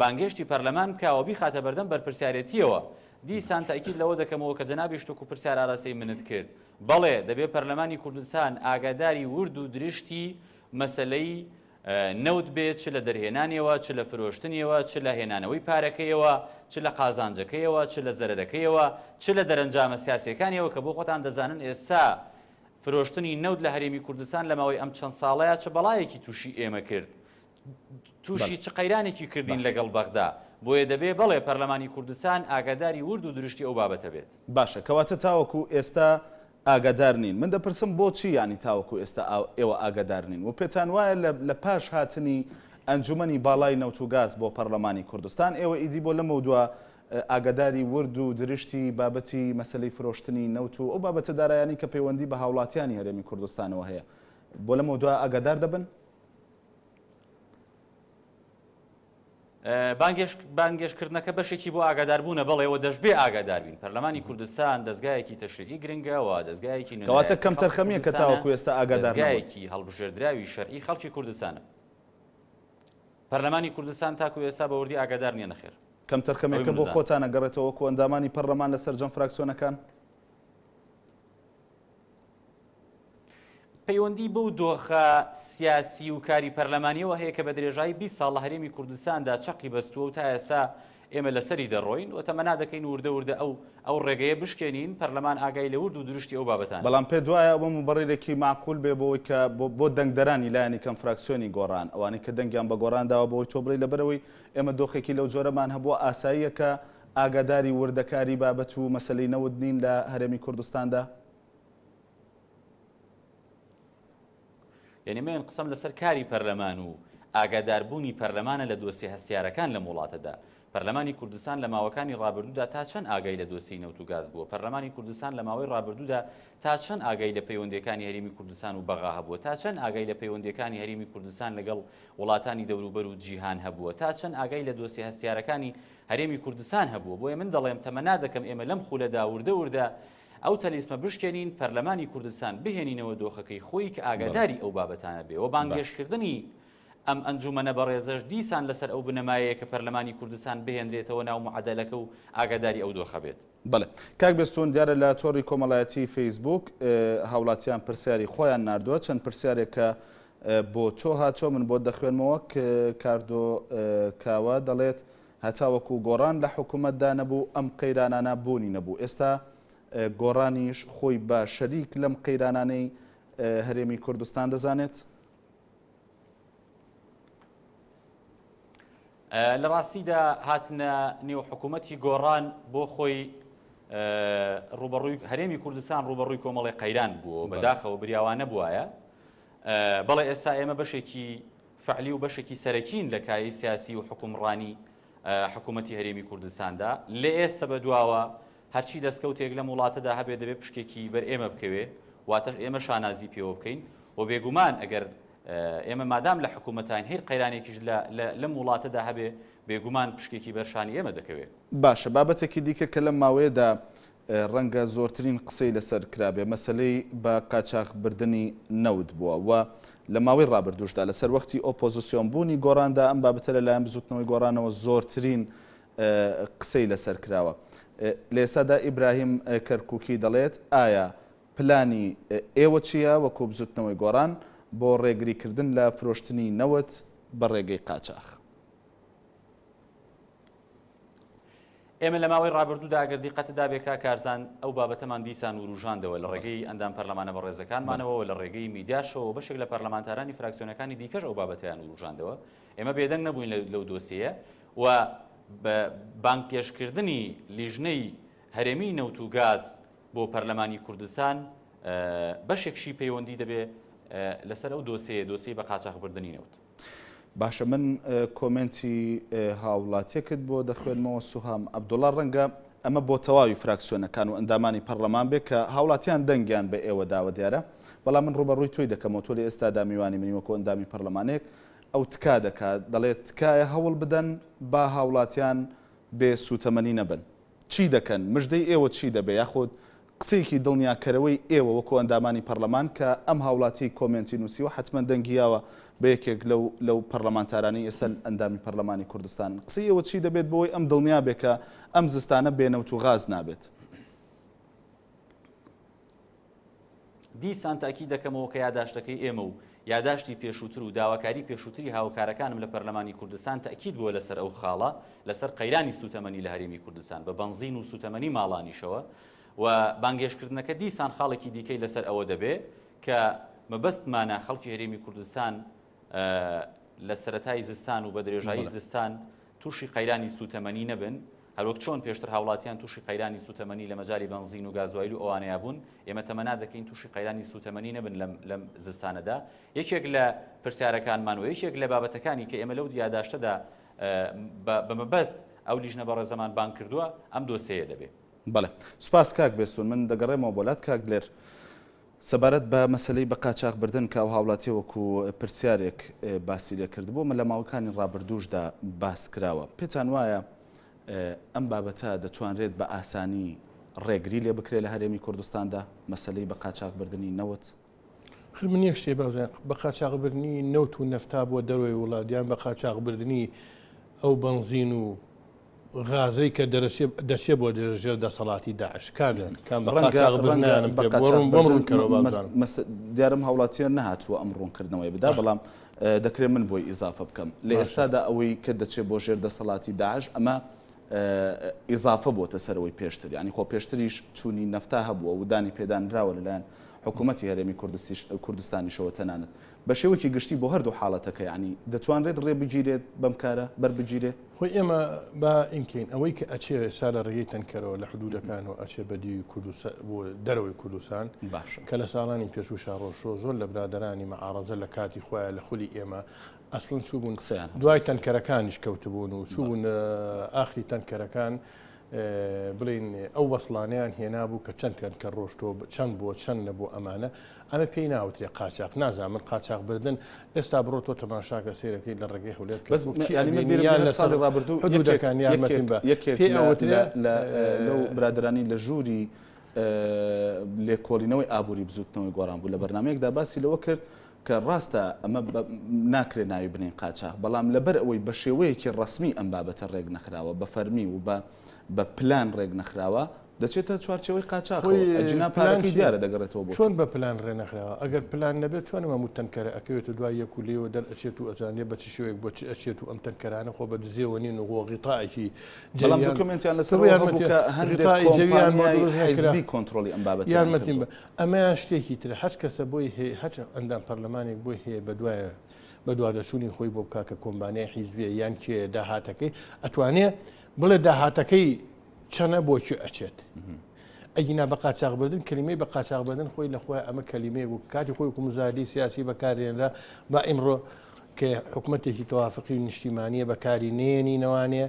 بانگێشتی پەرلەمان بکاوە بیخاتە بەردەم بەرپرسیارەتیەوە دیسان تاکید لەوە دەکەمەوە کە جەنابی شتوک و پرسیار ئاراسی منت کرد بەڵێ دەبێت پەرلەمانی کوردستان ئاگاداری ورد و درشتی مەسەلەی نەوت بێت چ لە دەرهێنانیەوە چ لە فرۆشتنیەوە چ لە هێنانەوەی پارەکەیەوە چ لە قازانجەکەیەوە چ لە زەرەرەکەیەوە چ لە دەرەنجامە سیاسیەکانیەوە کە بۆ خۆتان دەزانن ئێستا فرۆشتنی نەوت لە هەرێمی کوردستان لە ماوەی ئەم چەند ساڵەیە چه بەڵایەکی تووشی ئێمە کرد تووشی چ قەیرانێکی کردین لەگەڵ بەغدا بۆیە دەبێ بەڵێ پەرلەمانی کوردستان ئاگاداری ورد و درشتی ئەو بابەتە بێت باشە کەواتە تاوەکو ئێستا ئاگادار نین من دەپرسم بۆچی ینی تاوەکو ئێستا ئێوە ئاگادار نین و پێتان وایە لە پاش هاتنی ئەنجومەنی باڵای نەوت و گاز بۆ پەرلەمانی کوردستان ئێوە ئیدی بۆ لەمە دووە ئاگاداری ورد و درشتی بابەتی مەسلەی فرۆشتنی نەوت و ئەو بابەتە دارایانی کە پەیوەندی بە هاوڵاتیانی هەرێمی کوردستانەوە هەیە بۆ لەمە دووە ئاگادار دەبن بانگێشکردنەکە بەشێکی بۆ ئاگاداربوونە بەڵێەوە دەشبێ ئاگاداربین پەرلەمانی کوردستان دەستگایەکی تەشریعی گرنگەوە دەستگایەکی کەواتە کەم تەرخەمیە کە تاوەکو ئێستا ئاگادار دەستگایەکی هەڵبژێردراوی شەرعی خەڵکی کوردستانە پەرلەمانی کوردستان تاکو ئێستا بەوردی ئاگادار نیە نەخێر کەم تەرخەمێکە بۆ خۆتان ئەگەڕێتەوە وەکو ئەندامانی پەرلەمان لەسەر جەم فراکسیۆنەکان پەیوەندی بەو دۆخە سیاسی و کاری پەرلەمانیەوە هەیە کە بە درێژایی 20 ساڵ لە هەرێمی کوردستاندا چەقی بەستووە و تا ئێستا ئێمە لەسەری دەڕۆین و تەمەنا دەکەین وردە ئەو ڕێگەیە بشکێنین پەرلەمان ئاگای لە ورد و درشتی ئەو بابەتان بەڵام پێ دوایە ئەوە مبەڕێرێکی معقول بێ بۆی کە بۆ دەنگدەرانی لایەنی کەم فراکسیۆنی گۆڕان ئەوانەی کە دەنگیان بە گۆڕانداوە بۆی تۆ بڵێ لەبەرەوەی ئێمە دۆخێکی لەو جۆرەمان هەبووە ئاساییە کە ئاگاداری وردەکاری بابەت و مەسەلەی نەوت نین لە هەرێمی کوردستاندا یعنی من قسم لەسەر کاری پەرلەمان و ئاگاداربوونی پەرلەمانە لە دۆسی هەستیارەکان لە وڵاتەدا پەرلەمانی کوردستان لە ماوەکانی ڕابردوودا تا چەند ئاگای لە دۆسی نەوت و گاز بووە پەرلەمانی کوردستان لە ماوەی ڕابردوودا تا چەند ئاگای لە پەیوەندیەکانی هەرێمی کوردستان و بەغا هەبووە تا چەند ئاگای لە پەیوەندیەکانی هەرێمی کوردستان لەگەڵ وڵاتانی دەوروبەر و جیهان هەبووە تا چەند ئاگای لە دۆسی هەستیارەکانی هەرێمی کوردستان هەبووە بۆیە من دەڵێم تەمەنا دەکەم ئێمە لەم خولەدا وردە ئەو تەلیسمە بشکێنین پەرلەمانی کوردستان بهێنینەوە دۆخەکەی خۆی کە ئاگاداری ئەو بابەتانە بێ و بانگێشکردنی ئەم ئەنجومەنە بەڕێزەش دیسان لەسەر ئەو بنەمایەیە کە پەرلەمانی کوردستان بهێنرێتەوە ناو معادلەکە و ئاگاداری ئەو دۆخە بێت بەڵێ کاک بێستون دیارە لە تۆڕی کۆمەڵایەتی فەیسبوک هاوڵاتیان پرسیاری خۆیان ناردووە چەند پرسیارێک کە بۆ تۆ هاتۆ من بۆ دەخوێنمەوە کاردۆ کاوە دەڵێت هەتاوەکو گۆڕان لە حکوومەتدا نەبوو ئەم قەیرانانە بوونی نەبوو ئێستا گۆڕانیش خۆی بە شەریک لەم قەیرانانەی هەرێمی کوردستان دەزانێت لە ڕاستیدا هاتنە نێو حکوومەتی گۆڕان بۆ خۆی ڕوبەڕووی هەرێمی کوردستان ڕوبەڕووی کۆمەڵی قەیران بووە بەداخەوە بریاوانە بووایە بەڵێ ئێستا ئێمە بەشێکی فعلی و بەشێکی سەرەکین لە کاری سیاسی و حکومڕانی حکوومەتی هەرێمی کوردستاندا لە ئێستا بەدواوە هەرچی دەستکەوتێک لەم وڵاتەدا هەبێ دەبێت پشکێکی بەر ئێمە بکەوێ واتە ئێمە شانازی پێوە بکەین و بێگومان ئەگەر ئێمە مادام لە حکوومەتان هەر قەیرانێکیش لەم وڵاتەدا هەبێ بێگومان پشکێکی بەرشانی ئێمە دەکەوێت باشە بابەتێکی دیکە کە لەم ماوەیەدا ڕەنگە زۆرترین قسەی لەسەر کرابێ مەسلەی بە قاچاقبردننی نەوت بووە و لە ماوەی ڕابردوشدا لەسەر وەختی ئۆپۆزیسیۆن بوونی گۆڕاندا ئەم بابەتە لەلایەن بزوتنەوەی گۆڕانەوە زۆرترین قسەی لەسەر کراوە. لە ئێستادا ئیبراهیم کەرکووکی دەڵێت ئایا پلانی ئێوە چییە وەکو بزوتنەوەی گۆڕان بۆ ڕێگریکردن لە فرۆشتنی نەوت بە ڕێگەی قاچاق؟ ئێمە لە ماوەی ڕابردوودا ئەگەر دیقەتدا بێکا کارزان ئەو بابەتەمان دیسان و ڕوژاندەوە لە ڕێگەی ئەندام پەرلەمانە بە ڕێزەکانمانەوە لە ڕێگەی میدیاشەوە بەشێک لە پەرلەمانتارانی فراکسیۆنەکانی دیکەش ئەو بابەتیان ڕوژاندەوە. ئێمە بێدەنگ نەبووین لەو دۆسیە و بە بانکێشکردنی لیژنەی هەرێمی نەوت و گاز بۆ پەرلەمانی کوردستان بەشێکشی پەیوەندی دەبێ لەسەر ئەو دۆسی بە قاچاقبردننی نەوت. باشە من کۆمنتی هاوڵاتیەکت بۆ دەخوێنمەوە سوهام عەبدوڵڵا ڕەنگە ئەمە بۆ تەواوی فراکسیۆنەکان و ئەندامانی پەرلەمان بێت کە هاوڵاتیان دەنگیان بە ئێوە داوە دیارە بەڵام من ڕوبەڕووی تۆی دەکەمەوە تۆ لە ئێستادا میوانی منی وەکو ئەندامی پەرلەمانێک ئەو تکا دەکات دەڵێت تکایە هەوڵ بدەن با هاوڵاتیان بێ سوتەمەنی نەبن. چی دەکەن؟ مژدەی ئێوە چی دەبێ یاخود قسەیەکی دڵنیاکەرەوەی ئێوە وەکو ئەندامانی پەرلەمان کە ئەم هاوڵاتی کۆمنتی نووسیوە حتمما دەنگیاوە بە یەکێک لەو پەرلەمانتارانی ئێستا ئەندامی پەرلەمانی کوردستان قسەی ئێوە چی دەبێت بۆی ئەم دڵنیا بێت کە ئەم زستانە بێنەوت و غاز نابێت؟ دیسان تاکی دەکەمەوە کە یاداشتەکەی ئێمە و یاداشتی پێشووتر و داواکاری پێشووتری هاوکارەکانم لە پەرلەمانی کوردستان تاکید بووە لەسەر ئەو خاڵە لەسەر قەیرانی سوتەمەنی لە هەرێمی کوردستان بە بەنزین و سوتەمەنی ماڵانیشەوە و بانگێشکردنەکە دیسان خاڵێکی دیکەی لەسەر ئەوە دەبێ کە مەبەستمانە خەڵکی هەرێمی کوردستان لە سەرەتای زستان و بە درێژایی زستان تووشی قەیرانی سوتەمەنی نەبن هەروەک چۆن پێشتر هاوڵاتیان تووشی قەیرانی سوتەمەنی لە مەجای بنزین و گازوایل و ئەوانەیە بوون ئێمە تەمەنا دەکەین تووشی قەیرانی سوتەمەنی نەبن لەم زستانەدا. یەکێک لە پرسیارەکانمان و یەکێک لە بابەتەکانی کە ئێمە لەو یاداشتەدا بە مەبەست ئەو لیژنە بەڕێزەمان بان کردووە ئەم دۆسەیە دەبێت. بەڵێ سوپاس کاک بێستون من دەگەڕێمەوە بۆلات کاک لێر سەبارەت بە مەسلەی بە قاچاقبردن کە ئەو هاوڵاتی وەکو پرسیارێک باسی لێ کردبوو مە لە ماوەکانی ڕابردووشدا باس کراوە پێتان وایە ئەم بابەتە دەتوانرێت بە ئاسانی ڕێگری لێ بکرێت لە هەرێمی کوردستاندا مەسلەی بە قاچاقبردننی نەوت؟ من یەک شتێ باوزان بە قاچاقبردنی نەوت و نەفتا بۆ دەروی وڵاتیان بە قاچاقبردنی ئەو بنزین و غازەی کە دەچێت بۆ دەژێر دەسەڵاتی داعش کاملان کام بە قاچاقبردنیانم بەڕوون کەەوە دیارم هاوڵاتیان نەهاتووە ئەم ڕوونکردنەوەی بدا بەڵام دەکرێت من بۆی ئیزافە بکەم لە ئێستادا ئەوەی کە دەچێت بۆ ژێر دەسەڵاتی داعش ئەمە ئیزافە بۆتە سەرەوەی پێشتر ینی خۆ پێشتریش چوونی نەفتا هەبووە و دانی پێدانراوە لەلایەن حکوومەتی هەرێمی کوردستانیشەوە تەنانەت بە شێوەکی گشتی بۆ هەردوو حاڵەتەکە ینی دەتوانرێت ڕێ بگیرێت بەم کارە بەربگیرێت؟ خۆی ئێمە با ئینکەین ئەوەی کە ئەچێ سا لە ڕێگەی تەنکەرەوە لە حدودەکانەوە ئەچێ بەدی بۆ دەرەوەی کوردستان باشە کە لە ساڵانی پێش و شاڕۆژۆ زۆر لە برادرانی مەعارەزە لە کاتی خۆیان لە خولی ئێمە ئەسڵن چوبوون قسەیان دوای تەنکەرەکانیش کەوتبوون و چوون ئاخری تەنکەرەکان بڵین ئەو وەسڵانیان هێنابوو کە چەند تەنکەر ڕۆشتۆ چەند بۆ چەند نەبوو ئەمانە ئەمە پێی ناوترێ قاچاق نازان من قاچاقبردن ئێستا بڕۆتۆ تەماشاکە سێرەکەی لە ڕێگەی هەولێر ساڵی ڕابردوو حدودەکان یارمەتیم بە لەو برادرانی لە ژووری لێکۆڵینەوەی ئابووری بزوتنەوەی گۆڕان بوو لە بەرنامەیەکدا باسی لەوە کرد کە ڕاستە ئەمە ناکرێت ناوی بنێن قاچاق بەڵام لەبەر ئەوەی بە شێوەیەکی ڕسمی ئەم بابەتە ڕێک نەخراوە بە فەرمی و بە پلان ڕێک نەخراوە دەچێتە چوارچەوەی قاچاق ئەجنا پارەکەی دیارە دەگەڕێتەوە بۆ چۆن بە پلان ڕێ نەخراوە ئەگەر پلان نەبێت چۆن هەموو تەنکەرە ئەکەوێتە دوای یەک و لێوە دەرئەچێت و ئەزانێ بە چ شێوەیەک بۆ ئەچێت و ئەم تەنکەرانە خۆ بە دزێوە نین و غۆغیتایەکی بەڵام دوکمنتیان لەسەر هەندێک کۆنتترۆلی ئەم بابەت یارمەتیم بە ئەمەیان شتێکی تر هەچ کەسە بۆی هەچ ئەندام پەرلەمانێک بۆی هەیە بەدوایە بە دوادەچوونی خۆی بۆ بکاکە کۆمبانیای حیزبیە یان کێ داهاتەکەی ئەتوانێت بڵێ داهاتەکەی چەنە بۆکی ئەچێت ئەگینا بە قاچاقبردن کللیمەی بە قاچاقبردن خۆی لەخۆی ئەمە کللیمەیە بوو کاتی خۆی کومزادی سیاسی بەکارێنرا با ئیمڕۆ کە حکوومەتێکی تەوافقی و نیشتیمانیە بەکاری نێنی نەوانێ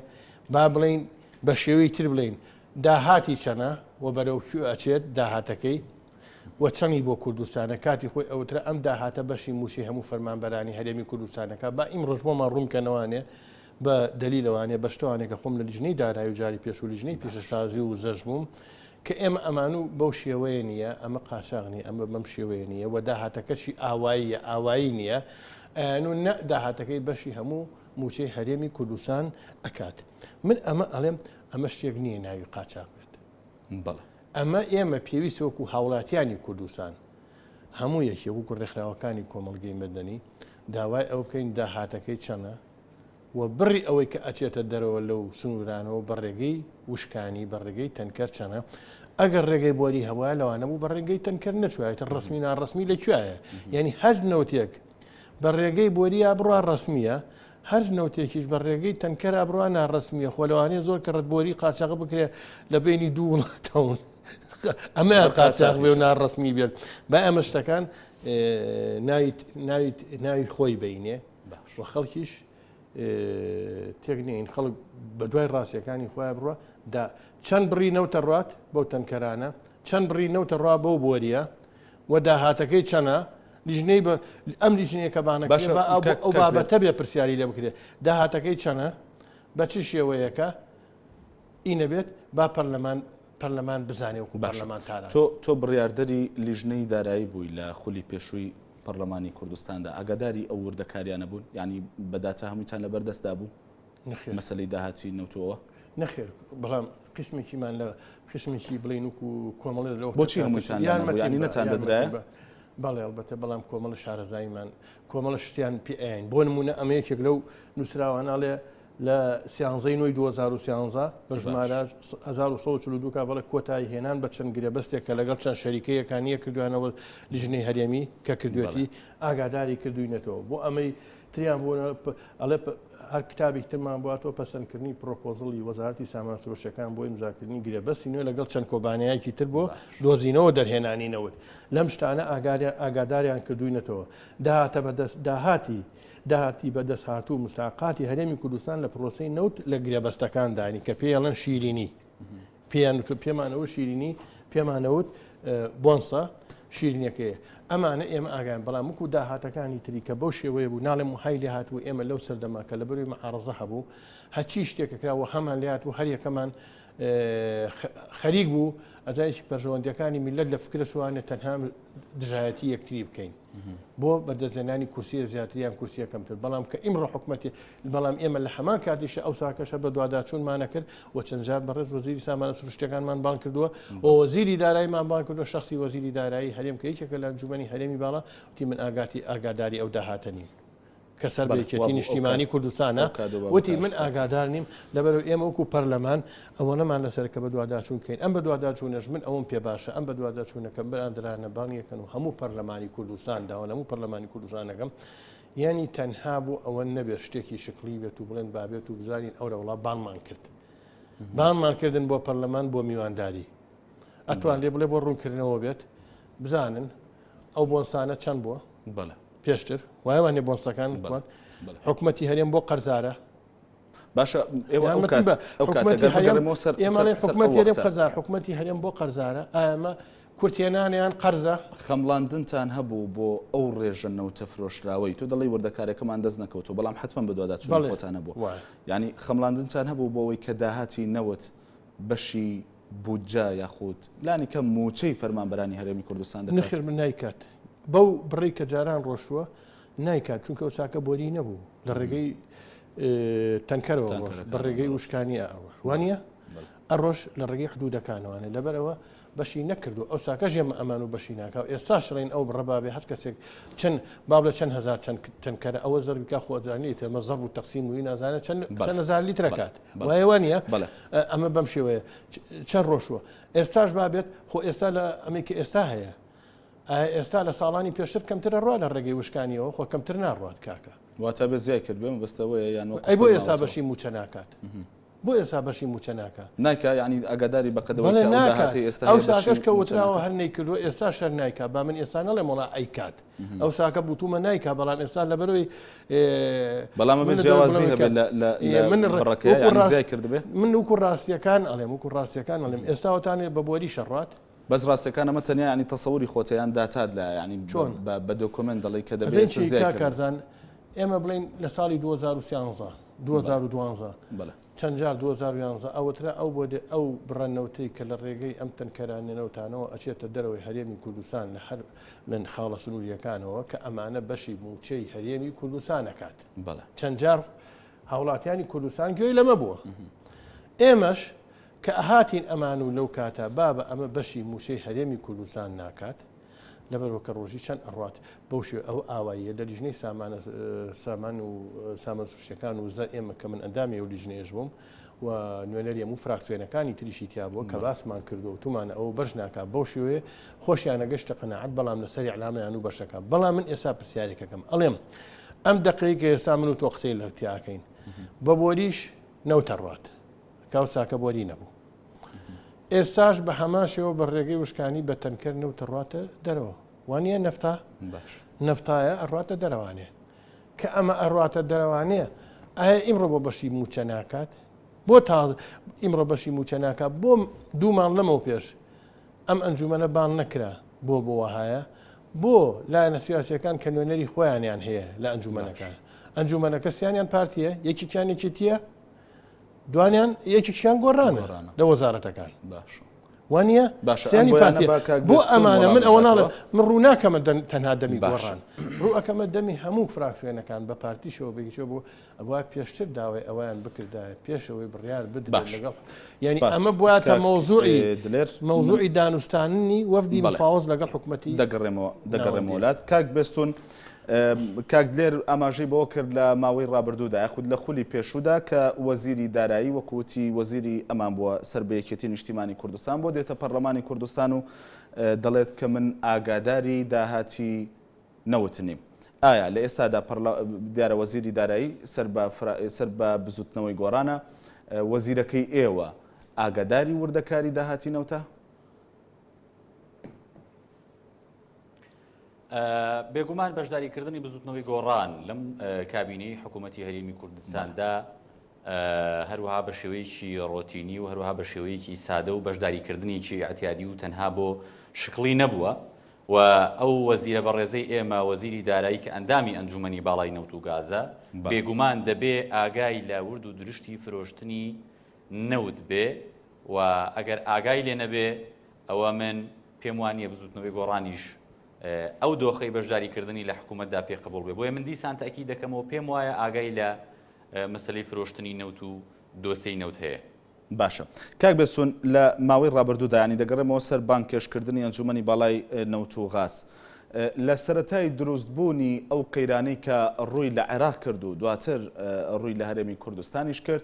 با بڵین بە شێوەی تر بڵین داهاتی چەنە و بەرەو ئەچێت داهاتەکەی و چەندی بۆ کوردستانە کاتی خۆی ئەوترە ئەم داهاتە بەشی موسی هەموو فەرمانبەرانی هەرێمی کوردستانەکە با ئیمڕۆژ بۆمان ڕوونکەنەوانێ بە دلیلەوانێ بەشتوانێک کە خۆم لە لیژنەی دارایی و جاری پێش و لیژنەی پیشەسازی و زەژ بووم کە ئێمە ئەمان و بەو شێوەیە نییە ئەمە قاچاغنی ئەمە بەم شێوەیە نیە و داهاتەکەشی ئاوایی نییە داهاتەکەی بەشی هەموو موچەی هەرێمی کوردستان ئەکات من ئەمە ئەڵێم ئەمە شتێک نییە ناوی قاچاق بێت ئەمە ئێمە پێویست وەکو هاوڵاتیانی کوردستان هەموو یەکێ وەکو ڕێکخراوەکانی کۆمەڵگەی مەدەنی داوای ئەو بکەین داهاتەکەی چەندە و بڕی ئەوەی کە ئەچێتە دەرەوە لەو سنوورانەوە بە ڕێگەی وشکانی بە ڕێگەی تەنکەر چەنە ئەگەر ڕێگەی بۆری هەوای لەوانە بوو بە ڕێگەی تەنکەر نەچوایێتە ڕسمی ناڕسمی لەکوایە یعنی هەر نەوتێک بە ڕێگەی بۆری ئابڕوا ڕسمیە هەر نەوتێکیش بە ڕێگەی تەنکەر ئابڕوا ناڕسمیە خۆلەوانەیە زۆر کە ڕەتبۆری قاچاق بکرێ لە بینی دوو وڵاتەون ئەمە قاچاق بێ و ناڕسمی بێت با ئەمە شتەکان ناوی خۆی بینێ و خەڵکیش تێکنین خەڵک بە دوای ڕاستیەکانی خۆیان بڕوە چەند بڕی نەوتە ڕات بەو تەنکەرانە چەند بڕی نەوتە ڕوا بەو بۆریە و داهاتەکەی چەنە لیژنەی ئەم لیژنەیە کە بانەکە ئەو بابەتە بێ پرسیاری لێ بکرێت داهاتەکەی چەنە بە چ شێوەیەکە ئینە بێت با پەرلەمان بزانێ وەکو پەرلەمان تارە تۆ بڕیاردەری لیژنەی دارایی بووی لە خولی پێشووی پەرلەمانی کوردستاندا ئاگاداری ئەو وردەکاریانە بوون ینی بەداتا هەمووتان لە بەردەستدا بوو مەسەلەی داهاتی نەوتەوە نەخێر بەڵام قسمێکیمان لە قسمێکی بڵین وکو کۆمەڵی بۆچی هەمووتان ینی نەتان دەدرایە بەڵێ ئەلبەتە بەڵام کۆمەڵە شارەزاییمان کۆمەڵە شتیان پێیان بۆ نمونە ئەمە یەکێک لەو نووسراواناڵێ لە سیانزەی نوۆی 2013 بە ژمارە 1942 کاڤڵە کۆتایی هێنان بە چەند گرێبەستێک کە لەگەڵ چەند شەریکەیەکانیە کردوانەوە لیژنەی هەرێمی کە کردوێتی ئاگاداری کردوینەتەوە بۆ ئەمەی تریان بۆ ئەڵێ هەر کتابی ترمان بواتەوە پەسەندکردنی پرۆپۆزڵی وەزارەتی سامان فرۆشتەکان بۆ ئیمزاکردنی گرێبەستی نوێ لەگەڵ چەند کۆمپانیایەکی تر بۆ دۆزینەوە دەرهێنانینەوەت لەم شتانە ئاگاداریان کردوینەتەوە داهاتی بەدەست هاتوو مستاقاتی هەرێمی کوردستان لە پرۆسی نەوت لە گرێبەستەکاندانی کە پێیڵەن شیرینی پێمانەوە شیرینی پێمانەوت بۆنسە شیرینەکەیە ئەمانە ئێمە ئاگایان بەڵام وەکو داهاتەکانی تری کە بەو شێوەیە بوو ناڵێ محایلی هاتوو ئێمە لەو سەردەما کە لە بەروی مەعارەزە هەبوو هەچی شتێکەکراوە هەمان لات و هەر یەکەمان خەریک بوو ئەزایشی پەرژەوەندەکانی میلەت لە فکرە سوانە تەنها دژایەتی یەکتری بکەین بۆ بەدەستێنانی کورسیە زیاتریان کورسیە کەمتر بەڵام کە ئیمڕۆ حکومەتی بەڵام ئێمە لە هەمان کاتیشە ئەو ساکەشە بە دوواداچوونمانە کرد و چەند جار بەڕێز وەزیری سامانە سروشتەکانمان بان کردووە و وەزیری داراییمان بان کردووە شخصی وەزیری دارایی هەرێم کە هیچێکە لە ئەنجومەنی هەرێمی باڵا وتی من ئاگاداری ئەو داهاتە نیم کە سەربەرێکێتی نیشتیمانی کوردستانە وتی من ئاگادار نیم لەبەرەوە ئێمە وەکو پەرلەمان ئەوە نەمان لەسەرکە بە دوواداچوون کەین ئەم بە دوواداچوونەش من ئەوم پێ باشە ئەم بە دوواداچوونەکەم بەراندرانە بانیەکەن و هەموو پەرلەمانی کوردستان داوە هەموو پەرلەمانی کوردستانەکەم ینی تەنها بوو ئەوە نەبێت شتێکی شکلی بێت و بڵێن بابێت و بزانین ئەوە وڵا بانمان کرد بانمانکردن بۆ پەرلەمان بۆ میوانداری ئەتوان لێ بڵێ بۆ ڕوونکردنەوە بێت بزانن ئەو بۆنسانە چەند بووە بەڵێ پێشتر وایوانێ بۆنسەکان حکوومەتی هەرێم بۆ قەرزارە باشە حکومەتی هەرێم بۆ قەرزارە ئەمە کورتێنانیان قەرزە خەمڵاندنتان هەبوو بۆ ئەو ڕێژە نەوتە فرۆشراوەی تو دەڵی وردەکارەکەمان دەست نەکەوتەوە بەڵام حتمما بەدواداچوون خۆتانە بوو ینی خەمڵاندنتان هەبوو بۆ ئەوەی کە داهاتی نەوت بەشی بودجا یاخود لانی کە موچەی فەرمانبەرانی هەرێمی کوردستان دەکات نەخێر من نایکات بەو بڕی کە جاران ڕۆشتووە نایکات چونکە ئەو ساکە بۆری نەبوو لە ڕێگەی تەنکەرەوە بە ڕێگەی وشکانی ئاڕۆژ وانە ئەڕۆژ لە ڕێگەی حدودەکانەوەێ لەبەرەوە بەشی نەکردو ئەو ساکەژ ئێمە ئەمان و بەشی ناکاو ئێستا شڕین ئەو ڕەبابێ هەر کەسێک چەند باب لە چەند هزار چەند تەنکەرە ئەوە زەربیکا خۆزانیت ئەمە زەڕ و تەقسیم وی نازانێت چەند هزار لیترەکات وایە نیە ئەمە بەم شێوەیە چەند ڕۆژوە ئێستاش بابێت خۆ ئێستا لە ئەمریکا ئێستا هەیە ئێستا لە ساڵانی پێشتر کەمترە ڕوا لە ڕێگەی وشکانیەوە خۆ کەمتر ناڕات کاکە واتە بە زیای کرد بێمە بەستەوەی یان ئەی بۆ ئێستا بەشی موچە ناکات بۆ ئێستا بەشی موچە ناکە نایکە ینی ئەگاداری بەقەدەوەی ئێستا ئەو ساکەش کە وتراوە هەر نەیکردووە ئێستا شەر نایکا با من ئێستا نەڵێ مۆڵا ئەیکات ئەو ساکە بوتومە نایکا بەڵام ئێستا لەبەرەوەی بەڵام بە جیاوازی هەبێت لە زیای کردبێ من وکو ڕاستیەکان ئەڵێم وکو ڕاستیەکان ئەڵێم ئێستاوەتانێ بە بۆری شەڕات بەس ڕاستەکان ئەمە تەنیا ینی تەسەوری خۆتیان داتات لە ینی چۆن بە دۆکمنت دەڵی کە دەبێت کارزان ئێمە بڵین لە ساڵی 2013 2012 بەڵێ چەند جار 2011 ئەوترا ئەو بۆ ئەو بڕەنەوتەی کە لە ڕێگەی ئەم تەنکەرانێنەوتانەوە ئەچێتە دەرەوەی هەرێمی کوردستان لە هەر لەن خاڵە سنووریەکانەوە کە ئەمانە بەشی موچەی هەرێمی کوردستان نەکات بەڵێ چەند جار هاوڵاتیانی کوردستان گوێی لەمە بووە ئێمەش کە ئەهاتین ئەمان و لەو کاتە بابە ئەمە بەشی موچەی هەرێمی کوردستان ناکات لەبەرەوە کە ڕۆژی چەند ئەڕات بەو شێ ئەو ئاواییە لە لیژنەی سامان و سامان سوشتەکان و زە ئێمە کە من ئەندامی و لیژنەیەش بووم و نوێنەری هەموو فراکسیۆنەکانی تریشی تیا بووە کە باسمان کردو و تومانە ئەو بەش ناکات بەو شێوەیە خۆشیانە گەشتە قەناعەت بەڵام لەسەری عەلامەیان و بەشەکە بەڵام من ئێستا پرسیارێکەکەم ئەڵێم ئەم دەقەیە کە ئێستا من و تۆ قسەی لە تیاکەین بە بۆریش نەوتە ڕات کاو ساکە بۆری نەبوو ئێستاش بە هەماشەوە بە ڕێگەی وشکانی بە تەنکەر نەوتە ڕاتە دەرەوە وانە نەفتا باش نەفتایە ئەڕاتە دەرەوانێ کە ئەمە ئەڕاتە دەرەوانەیە ئایا ئیمڕۆ بۆ بەشی موچە ناکات بۆ تا ئیمڕۆ بەشی موچە ناکات بۆ دوو ماڵ لەمەوە پێش ئەم ئەنجومەنە بان نەکرا بۆ وەهایە بۆ لایەنە سیاسیەکان کە نوێنەری خۆیانیان هەیە لە ئەنجومەنەکان ئەنجومەنەکە سییانیان پارتیە یەکێکیان یەکێتیە دوانیان یەکێکیان گۆڕانە لە وەزارەتەکان باش وانە سیانی پارتی بۆ ئەمانە من ئەوە ناڵێ من ڕوو ناکەمە تەنها دەمی گۆڕان ڕوو ئەەکەمە دەمی هەموو فراکسیۆنەکان بە پارتیشەوە بگیچەوە بۆ ئەوە پێشتر داوای ئەویان بکردایە پێشەوەی بڕیار بدرێت لەگەڵ یعنی ئەمە بواتە مەوزوعی دانوستاننی وەفدی مفاوز لەگەڵ حکوومەتی دەگەڕێمە وڵات کاک بێستون کاک دلێر ئاماژەی بۆ کرد لە ماوەی ڕابردوودا یاخود لە خولی پێشوودا کە وەزیری دارایی وەکوتی وەزیری ئەمان بووە سەربەیەکێتی نیشتیمانی کوردستان بۆ دێتە پەرلەمانی کوردستان و دەڵێت کە من ئاگاداری داهاتی نەوتنیم ئایا لە ئێستادا دیارە وەزیری دارایی سەر بە بزوتنەوەی گۆڕانە وەزیرەکەی ئێوە ئاگاداری وردەکاری داهاتی نەوتە؟ بێگومان بەشداریکردنی بزوتنەوەی گۆڕان لەم کابینەی حکوومەتی هەرێمی کوردستاندا هەروەها بە شێوەیەکی ڕۆتینی و هەروەها بە شێوەیەکی سادە و بەشداریکردنیکی ئەتیادی و تەنها بۆ شکلی نەبووە و ئەو وەزیرە بەڕێزەی ئێمە وەزیری دارایی کە ئەندامی ئەنجومەنی باڵای نەوت و گازە بێگومان دەبێ ئاگای لە ورد و درشتی فرۆشتنی نەوت بێ و ئەگەر ئاگای لێ نەبێ ئەوە من پێم وانییە بزوتنەوەی گۆڕانیش ئەو دۆخەی بەشداریکردنی لە حکوومەتدا پێ قبول بێ بۆیە من دیسان تاکی دەکەمەوە پێم وایە ئاگای لە مەسلەی فرۆشتنی نەوت و دۆسەی نەوت هەیە. باشە کاک بێسون لە ماوەی ڕابردوودا ینی دەگەڕێمەوە سەر بانکێشکردنی ئەنجومەنی باڵای نەوت و غاز لە سەرەتای دروستبوونی ئەو قەیرانەی کە ڕووی لە عێراق کرد و دواتر ڕووی لە هەرێمی کوردستانیش کرد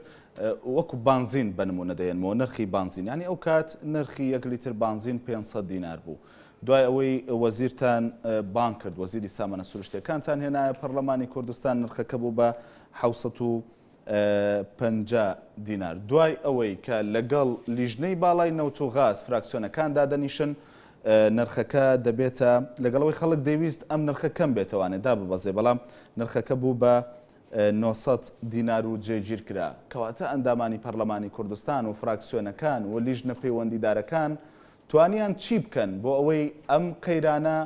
وەکو بانزین بنمونە دەێنمەوە نرخی بانزین ینی ئەو کات نرخی 1 لیتر بانزین 500 دینار بوو دوای ئەوەی وەزیرتان بان کرد وەزیری سامانە سروشتیەکانتان هێنایە پەرلەمانی کوردستان نرخەکە بوو بە 750 دینار دوای ئەوەی کە لەگەڵ لیژنەی باڵای نەوت و غاز فراکسیۆنەکان دادەنیشن نرخەکە دەبێتە لەگەڵەوەی خەڵک دەویست ئەم نرخە کەم بێتەوانێت دا ببەزێ بەڵام نرخەکە بوو بە 900 دینار و جێگیر کرا کەواتە ئەندامانی پەرلەمانی کوردستان و فراکسیۆنەکان و لیژنە پەیوەندیدارەکان توانیان چی بکەن بۆ ئەوەی ئەم قەیرانە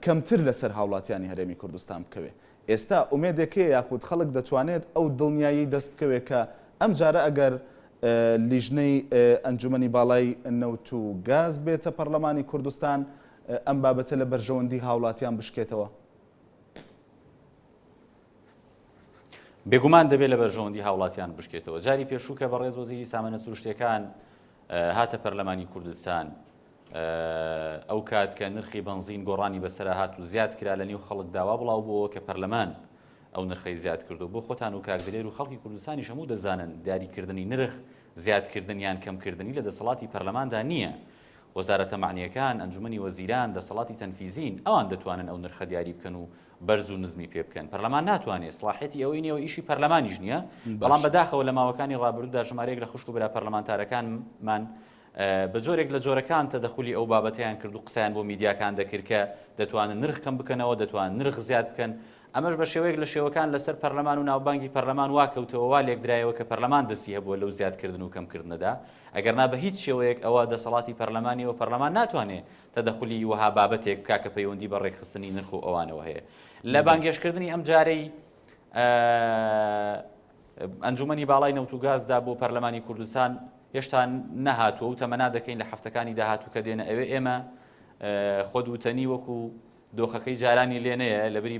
کەمتر لەسەر هاوڵاتیانی هەرێمی کوردستان بکەوێت ئێستا ئومێدێکەیە یاخود خەڵک دەتوانێت ئەو دڵنیایی دەست بکەوێت کە ئەم جارە ئەگەر لیژنەی ئەنجومەنی باڵای نەوت و گاز بێتە پەرلەمانی کوردستان ئەم بابەتە لە بەرژەوەندی هاوڵاتیان بشکێتەوە بێگومان دەبێت لە بەرژەوەندی هاوڵاتیان بشکێتەوە جاری پێشوو کە بەڕێز وەزیری سامانە سروشتیەکان هاتە پەرلەمانی کوردستان ئەو کات کە نرخی بنزین گۆڕانی بەسەر هات و زیاد کرا لە نێو خەڵک داوا بڵاو بووە کە پەرلەمان ئەو نرخەی زیاد کردو بۆ خۆتان و کاکدلێر و خەڵکی کوردستانی هەموو دەزانن دیاریکردنی نرخ زیادکردنیان کەمکردنی لە دەسەڵاتی پەرلەماندا نییە وەزارەتە معنیەکان ئەنجومەنی وەزیران دەسەڵاتی تەنفیزین ئەوان دەتوانن ئەو نرخە دیاری بکەن و بەرز و نزمی پێ بکەن پەرلەمان ناتوانێت سڵاحەتی ئەوەی نیەوە ئیشی پەرلەمانیش نییە بەڵام بەداخەوە لە ماوەکانی ڕابردوودا ژمارەیەک لە خوشک و برا پەرلەمانتارەکانمان بە جۆرێک لە جۆرەکان تەدەخولی ئەو بابەتیان کرد و قسەیان بۆ میدیاکان دەکرد کە دەتوانن نرخ کەم بکەنەوە دەتوانن نرخ زیاد بکەن ئەمەش بە شێوەیەک لە شێوەکان لەسەر پەرلەمان و ناوبانگی پەرلەمان واکەوتەوە وا لێکدرایەوە کە پەرلەمان دەستی هەبووە لەو زیادکردن و کەمکردنەدا ئەگەرنا بە هیچ شێوەیەک ئەوە دەسەڵاتی پەرلەمانی و پەرلەمان ناتوانێت تەدەخولی وەها بابەتێک کاکە پەیوەندی بە ڕێکخستنی نرخ و ئەوانەوە هەیە لە بانگێشکردنی ئەم جارەی ئەنجومەنی باڵای نەوت و گازدا بۆ پەرلەمانی کوردستان هێشتا نەهاتووە و تەمەنا دەکەین لە هەفتەکانی داهاتوو کە دێنە ئەوێ ئێمە خۆدوتەنی وەکو دۆخەکەی جارانی لێنەیە لەبری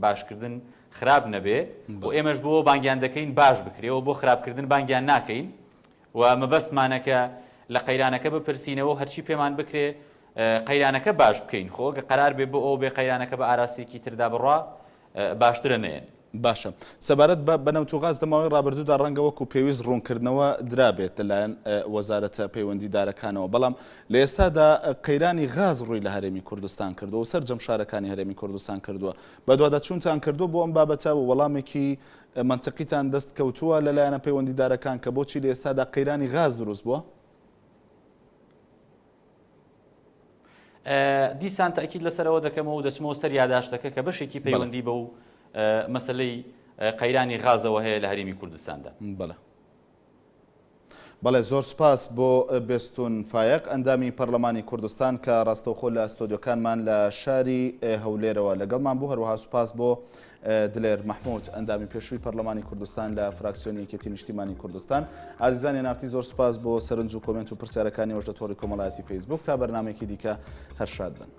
باشکردن خراپ نەبێ و ئێمەش بۆ بانگیان دەکەین باش بکرێەوە بۆ خراپکردن بانگیان ناکەین و مەبەستمانەکە لە قەیرانەکە بپرسینەوە هەرچی پێمان بکرێ قەیرانەکە باش بکەین خۆ قەرار بێ بۆ ئەو بێ قەیرانەکە بە ئاراسێکی تردا بڕوا باشترە نێن. باشە سەبارەت بە نەوت و غاز دەماوەی ڕابردوودا ڕەنگە وەکو پێویست ڕوونکردنەوە درابێت لەلایەن وەزارەتە پەیوەندیدارەکانەوە بەڵام لە ئێستادا قەیرانی غاز ڕووی لە هەرێمی کوردستان کردو و سەرجەم شارەکانی هەرێمی کوردستان کردووە بە دووادەچوونتان کردو بۆ ئەم بابەتە و وەڵامێکی منتەقیتان دەست کەوتووە لەلایەنە پەیوەندیدارەکان کە بۆچی لە ئێستادا قەیرانی غاز دروست بووە؟ دیسان تاکید لەسەرەوە دەکەمەوە و دەچمەوە سەر یاداشتەکە کە بەشێکی پەیوەندی بە و مەسلەی قەیرانی غازەوە هەیە لە هەرێمی کوردستاندا. بەڵێ زۆر سپاس بۆ بێستون فایق ئەندامی پەرلەمانی کوردستان کە ڕاستەوخۆ لە ئەستۆدیۆکانمان لە شاری هەولێرەوە لەگەڵمان بوو هەروەها سوپاس بۆ دلێر مەحموود ئەندامی پێشووی پەرلەمانی کوردستان لە فراکسیۆنی یەکێتی نیشتیمانی کوردستان. ئازیزانی نارتی زۆر سپاس بۆ سەرنج و کۆمنت و پرسیارەکانی وەش لە تۆڕی کۆمەڵایەتی فەیسبوک تا بەرنامێکی دیکە هەر شاد بن.